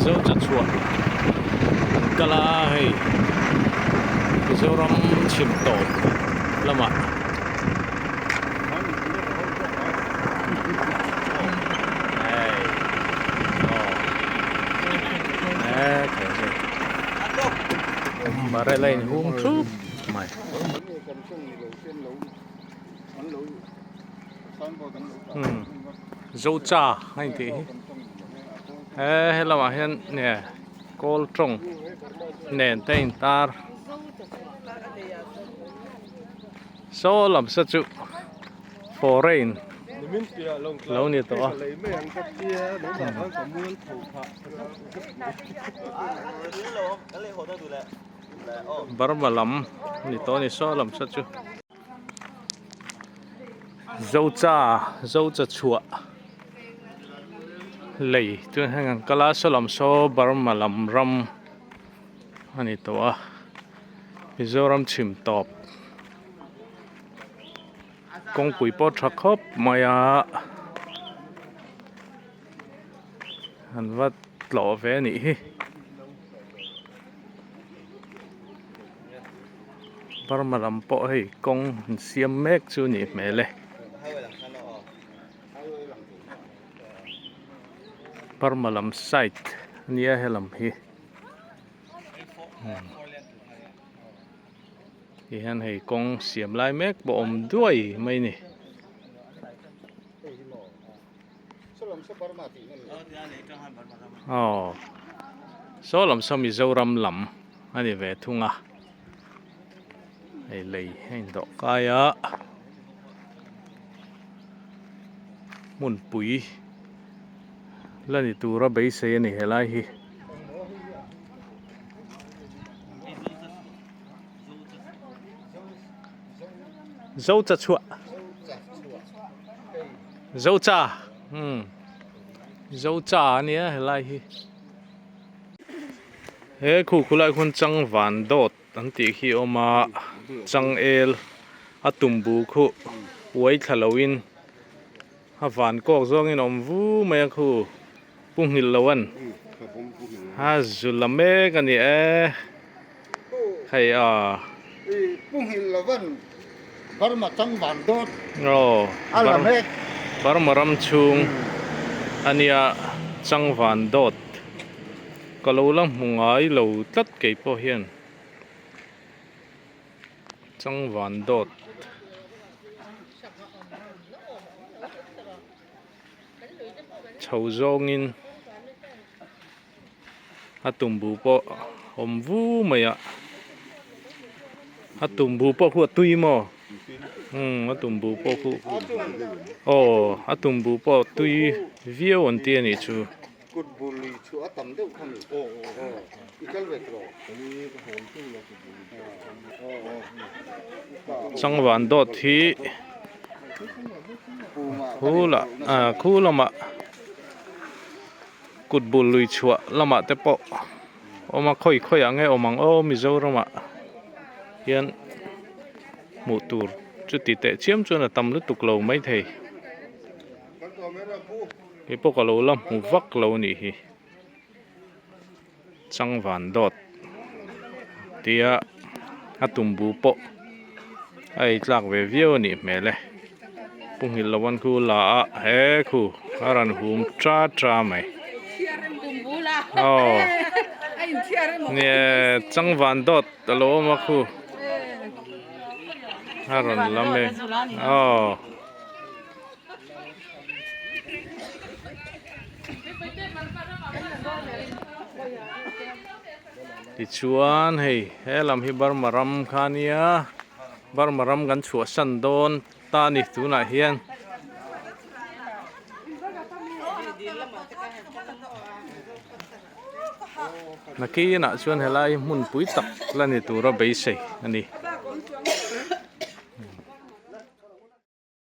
Zochachhuah kala hei Zoram chimto lama bare lain hung thup mai Zocha hay thì lama hian nè kol trong nền tên tar số làm sao chịu foreign lâu nhiêu to bar mà lắm nhiêu to nhiêu số làm sao chịu Zochachhuah lei tu hang kala so lam so bar mà lam ram ani to Zoram chim top kong pui po thak khop maya han wat tlawh ve ni hi bar mà lam po hei kong siam mek chu ni mele bar mà lam site nia helam hi thì hắn hay con xiêm lai mét bộ ôm đuôi mấy nè số làm sao mi Zoram lắm anh ấy về thung à hay lấy hay đọ cái á muốn bụi lên thì tura bấy xe này hay lai hi Zochachhuah Zocha Zocha nia helai hi he khu lai khun chang van dot an ti hi oma chang el atumbu khu wai thalawin ha van kok zong in om vu me khu punghil lawan ha zulame kan ni hay punghil lawan bar mà chang van dot bar maram chung ania chang van dot kalau lang mungai lo tlat ke po hian chang van dot chau zongin atumbu po om vu maya atumbu po khu tui mo atumbu po khu atumbu po tui view on tie ni chu chang van dot hi khu lama cút bù lùi chua lama te po oma khoi ange omang Mizoram hian mu tur chu ti te chiam chu na tam lu tuk lo mai thei cái po ka lo lam mu vak lo ni hi chang van dot tia atumbu po ai tlak ve view ni mele punghil lawan khu la he khu aran hum tra mai nè chang van dot alo ma khu aran lame ti chuan hei lam hi bar maram khania bar maram gan chhuah san don ta ni tu na hian na ki na chuan helai mun pui tak lani tura bei sei ani